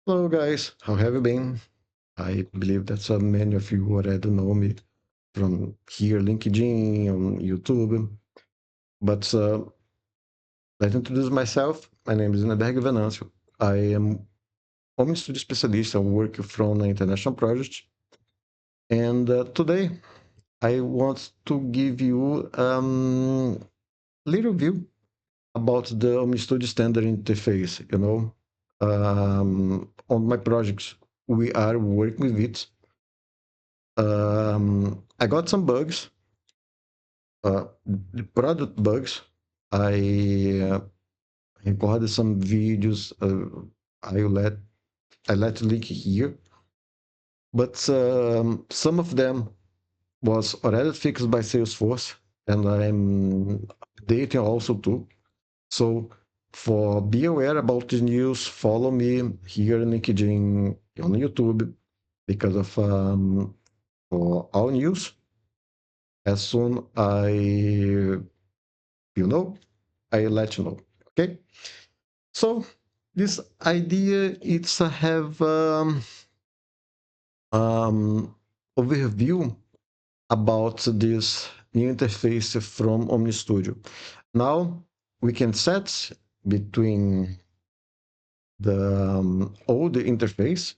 Hello guys, how have you been? I believe that so many of you already know me from here, LinkedIn, on YouTube. But let's introduce myself. My name is Neberg Venâncio. I am OmniStudio specialist. I work from an international project. And today I want to give you a little view about the OmniStudio Standard Interface. On my projects, we are working with it. I got some bugs, the product bugs. I recorded some videos. I let I let link here, but some of them was already fixed by Salesforce, and I'm updating also too. So for be aware about the news, follow me here in LinkedIn, on YouTube, because of for our news. As soon you know, I let you know. Okay. So this idea it's a have um, overview about this new interface from OmniStudio. Now we can set between the old interface,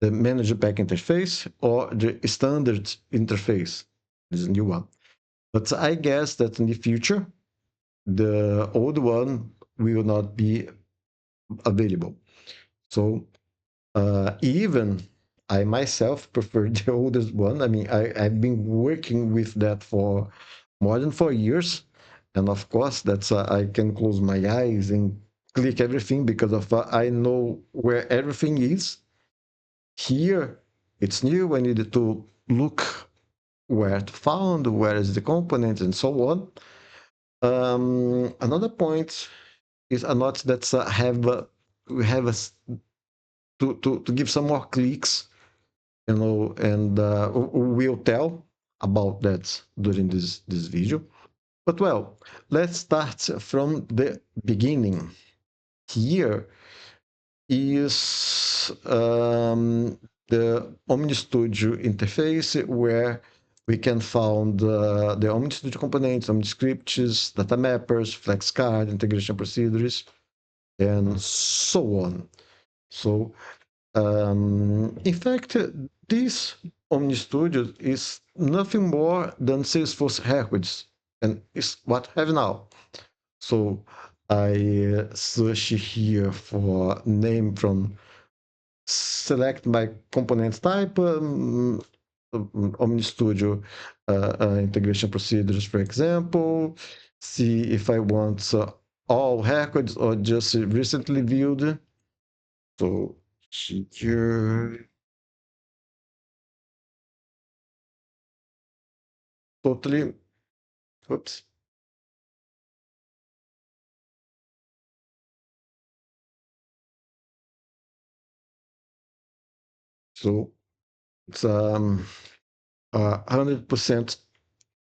the manager pack interface, or the standard interface. This is a new one. But I guess that in the future, the old one will not be available. So even I myself prefer the oldest one. I mean, I've been working with that for more than 4 years. And of course, that's I can close my eyes and click everything because of I know where everything is. Here, it's new. I needed to look where to find, where is the component, and so on. Another point is a lot that have we have to give some more clicks, and we'll tell about that during this video. But well, let's start from the beginning. Here is the OmniStudio interface where we can find the OmniStudio components, OmniScripts, Datamappers, Flexcard, integration procedures, and so on. So in fact, this OmniStudio is nothing more than Salesforce records, and it's what I have now. So I search here for name from select my component type, OmniStudio integration procedures, for example, see if I want all records or just recently viewed. So here, totally, oops. So it's 100%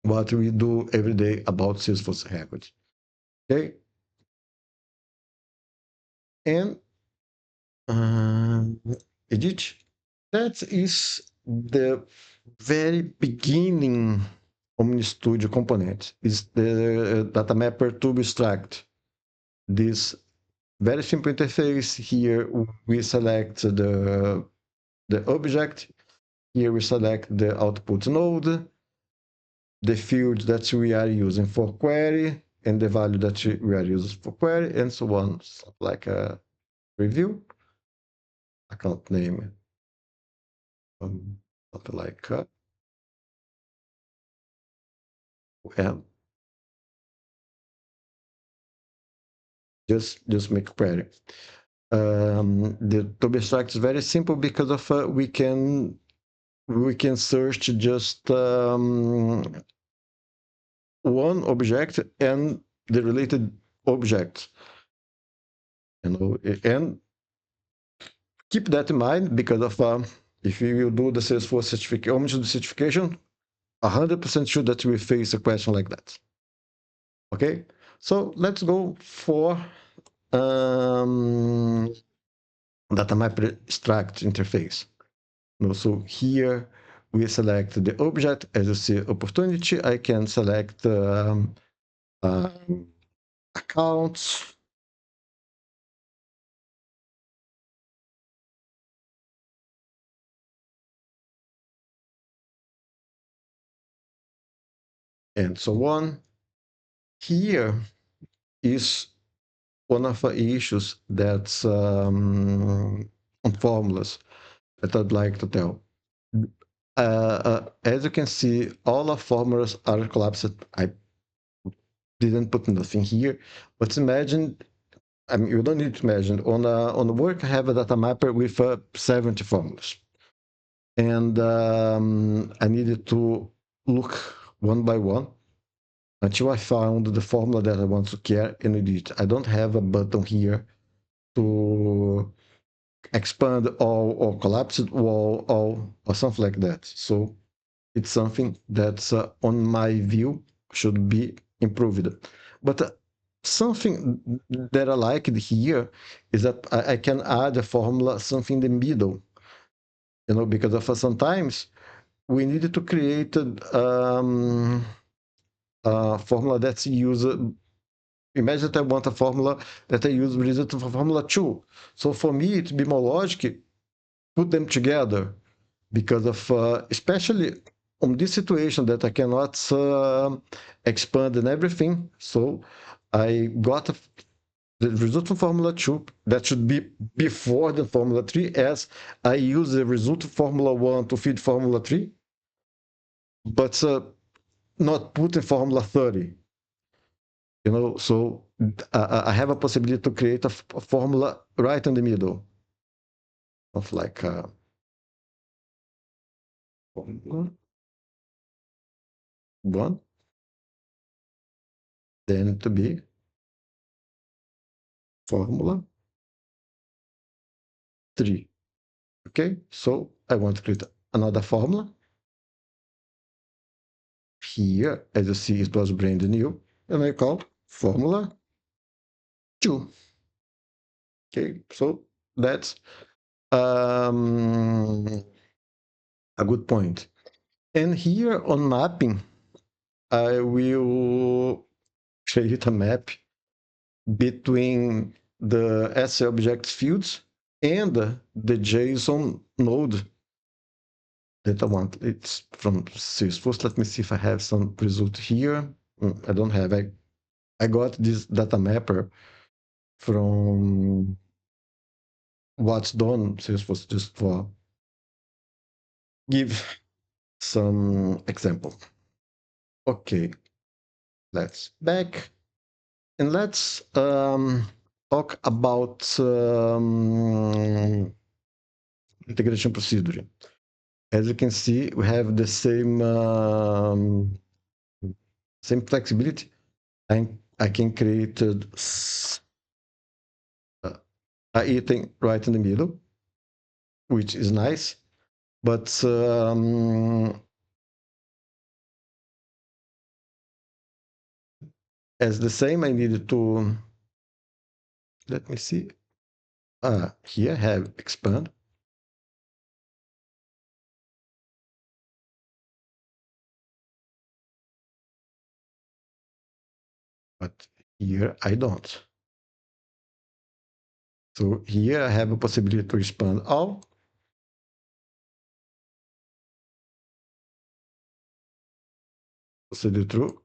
what we do every day about Salesforce records. Okay, and um, edit. That is the very beginning OmniStudio component. Is the Datamapper to abstract. This very simple interface. Here we select the object. Here we select the output node, the field that we are using for query, and the value that we are using for query, and so on. So like a review, account name, something like and just make query. The to be abstract is very simple because of we can search just one object and the related object, and keep that in mind because of if you do the Salesforce certification, OmniStudio certification, 100% sure that you will face a question like that. Okay, so let's go for um, Datamapper extract interface. So here we select the object. As you see, opportunity. I can select accounts. And so on. Here is one of the issues that's on formulas that I'd like to tell. As you can see, all the formulas are collapsed. I didn't put nothing here, but imagine, I mean, you don't need to imagine, on the work, I have a data mapper with 70 formulas. And I needed to look one by one until I found the formula that I want to care and edit. I don't have a button here to expand all or collapse it all or something like that. So it's something that's on my view should be improved. But something that I liked here is that I can add a formula something in the middle, because sometimes we needed to create a formula that's used. Imagine that I want a formula that I use result for formula 2. So for me, it'd be more logic put them together because of, especially on this situation that I cannot expand and everything. So I got the result from formula 2 that should be before the formula 3, as I use the result of formula 1 to feed formula 3, but not put in formula 30. So I have a possibility to create a formula right in the middle of like formula 1, then to be formula 3. Okay, so I want to create another formula. Here, as you see, it was brand new, and I call formula 2. Okay, so that's a good point. And here on mapping, I will create a map between the SL object fields and the JSON node that I want. It's from Salesforce. Let me see if I have some result here. I don't have. I got this data mapper from What's Done Salesforce just for give some example. Okay, let's back and let's talk about integration procedure. As you can see, we have the same flexibility. I can create a item right in the middle, which is nice, but as the same, I needed to, let me see, here I have expand, but here I don't. So here I have a possibility to expand all. Procedure true,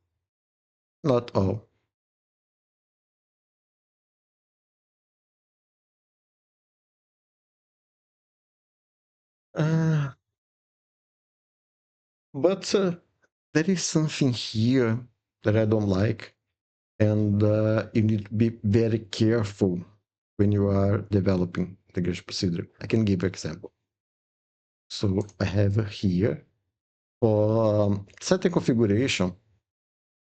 not all. Uh, but there is something here that I don't like, and you need to be very careful when you are developing integration procedure. I can give an example. So I have here for setting configuration.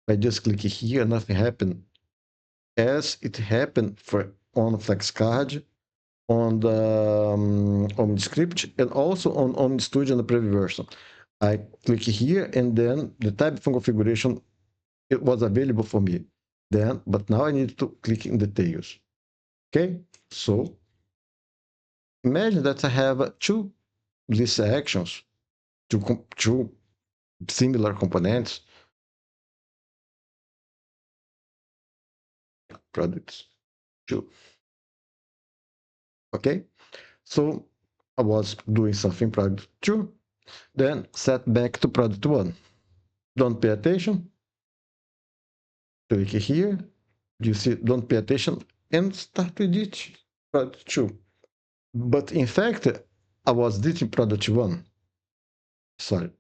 I just click here, nothing happened, as it happened for on Flexcard, on the OmnScript, and also on OmnStudio in the previous version. I click here, and then the type of configuration, it was available for me then, but now I need to click in details. Okay, so imagine that I have two list actions, two similar components, products, two. Okay, so I was doing something product two, then set back to product one. Don't pay attention. Click here. You see, don't pay attention and start to edit product two. But in fact, I was editing product one. Sorry.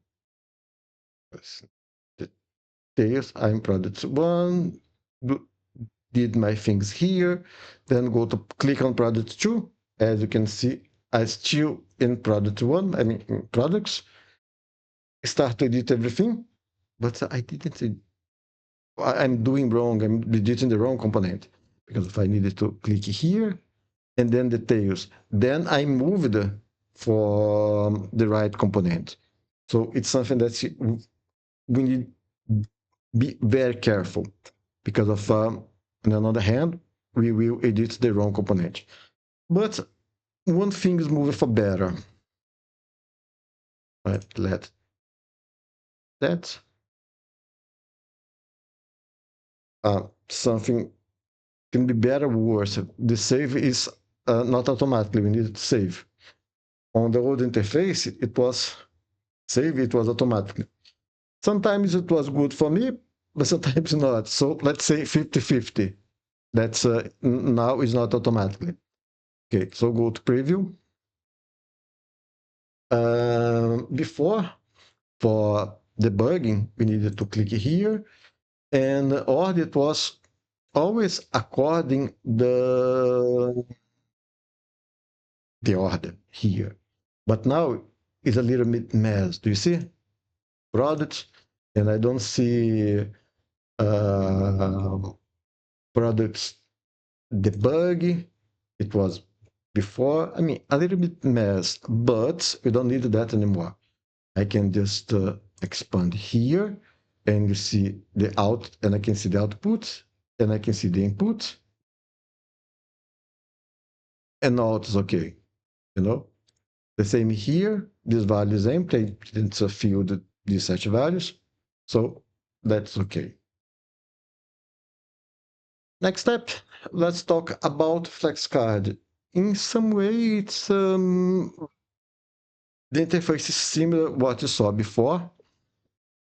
The details, I'm product one. Did my things here. Then go to click on product two. As you can see, I still in product one. I mean, in products. Start to edit everything, but I didn't. I'm doing wrong. I'm editing the wrong component because if I needed to click here and then details, then I moved for the right component. So it's something that we need to be very careful because of, on the other hand, we will edit the wrong component. But one thing is moving for better. Right, let that something can be better or worse. The save is not automatically. We need to save. On the old interface, it was save, it was automatically. Sometimes it was good for me, but sometimes not. So let's say 50-50. That's now is not automatically. Okay, so go to preview. Before, for debugging, we needed to click here, and order it was always according the order here. But now it's a little bit mess. Do you see? Products, and I don't see products debug. It was before. I mean, a little bit mess, but we don't need that anymore. I can just expand here, and you see the out, and I can see the output, and I can see the input, and now it's okay. You know, the same here. This value is empty. It's a field. These such values, so that's okay. Next step, let's talk about Flexcard. In some way, it's the interface is similar to what you saw before,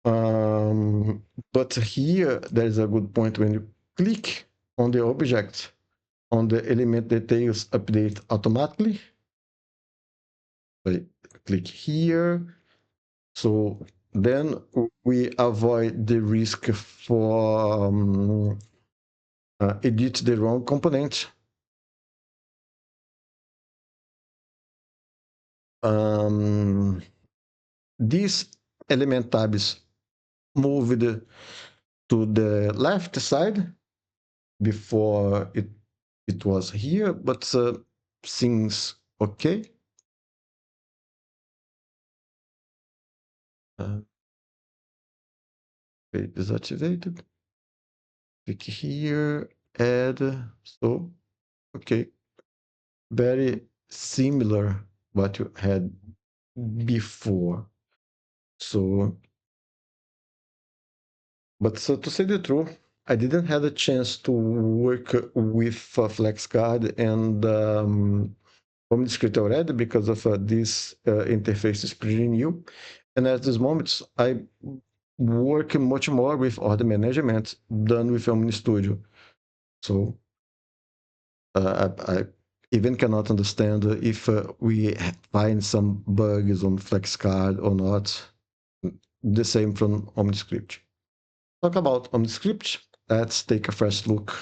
but here there is a good point when you click on the object, on the element details update automatically. I click here, so then we avoid the risk for edit the wrong component. These element tabs moved to the left side. Before it was here, but seems okay. It is activated. Click here, add. So okay, very similar what you had before. So, but so to say the truth, I didn't have a chance to work with Flexcard and OmnScript already because of this interface is pretty new. And at this moment, I work much more with order management than with OmniStudio. So I even cannot understand if we find some bugs on Flexcard or not. The same from OmniScript. Talk about OmniScript. Let's take a fresh look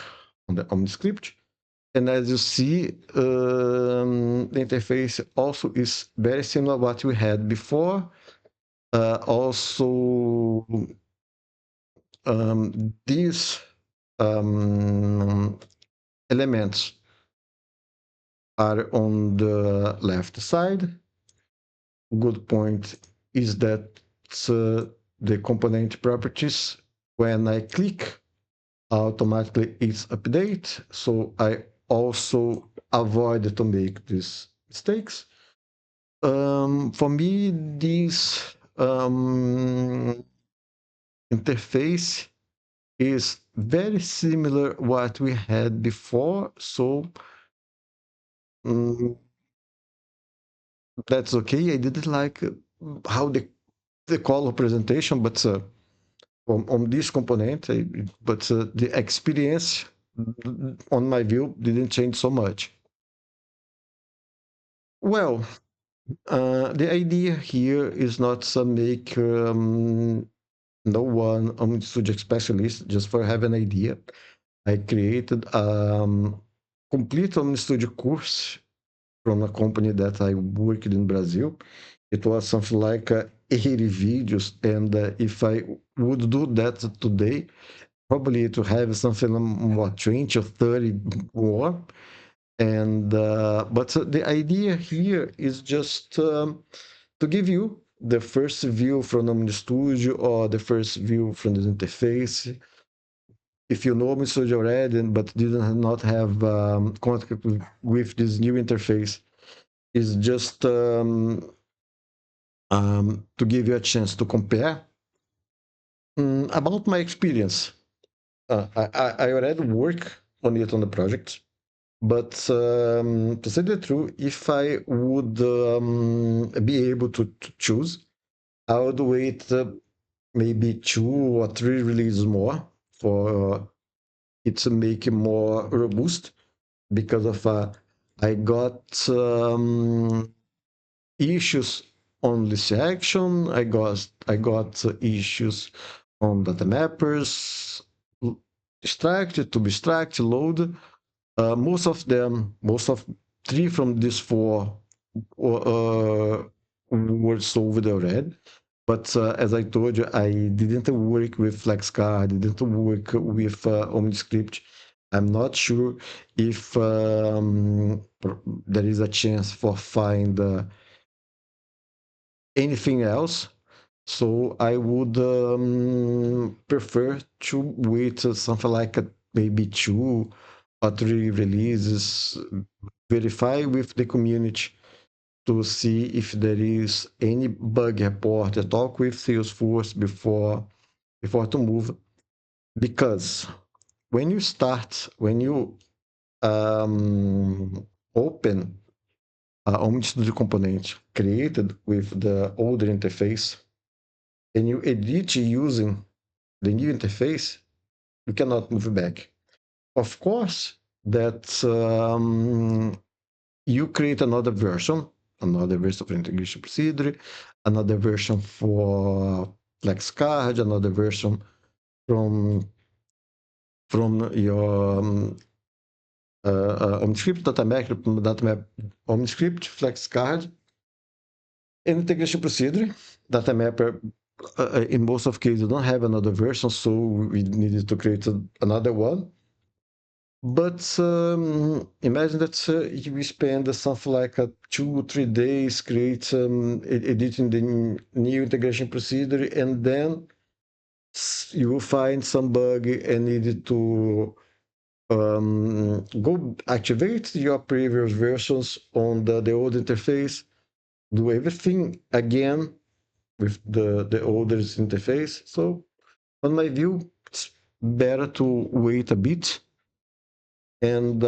on the OmniScript. And as you see, the interface also is very similar to what we had before. Also, these elements are on the left side. Good point is that the component properties, when I click, automatically it's update. So I also avoid to make this mistakes. For me, this interface is very similar what we had before, so mm, that's okay. I didn't like how the color presentation, but on this component, but the experience on my view didn't change so much. Well, the idea here is not to make no one OmniStudio specialist just for have an idea. I created a complete OmniStudio course from a company that I worked in Brazil. It was something like 80 videos, and if I would do that today, probably to have something more 20 or 30 more. And but the idea here is just to give you the first view from OmniStudio or the first view from the interface. If you know OmniStudio already, but did not have contact with this new interface, is just to give you a chance to compare. About my experience, I already work on it on the project, but to say the truth, if I would be able to choose, I would wait maybe 2 or 3 releases more for it to make it more robust because of I got issues on list action. I got issues on Datamappers, extract to be extract, load. Most of 3 from these 4 were solved already. But as I told you, I didn't work with Flexcard, I didn't work with OmnScript. I'm not sure if there is a chance for find anything else. So I would prefer to wait something like maybe 2 or 3 releases, verify with the community to see if there is any bug report, talk with Salesforce before to move. Because when you open a OmniStudio component created with the older interface and you edit using the new interface, you cannot move back. Of course, that you create another version of integration procedure, another version for Flexcard, another version from your OmniScript, Datamap, OmniScript, Flexcard, integration procedure. Datamapper, in most of cases, don't have another version, so we needed to create another one. But imagine that you spend something like 2 or 3 days create editing the new integration procedure, and then you will find some bug and need to go activate your previous versions on the old interface, do everything again with the older interface. So, on my view, it's better to wait a bit and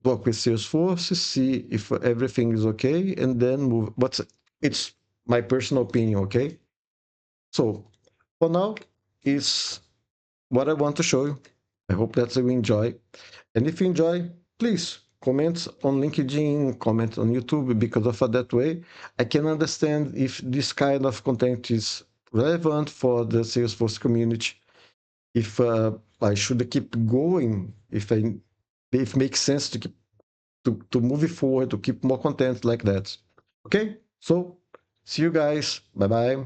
work with Salesforce, see if everything is okay, and then move. But it's my personal opinion, okay? So for now, is what I want to show you. I hope that you enjoy. And if you enjoy, please comment on LinkedIn, comment on YouTube, because of that way, I can understand if this kind of content is relevant for the Salesforce community, if I should keep going, if it makes sense to keep to move it forward, to keep more content like that. Okay, so see you guys. Bye bye.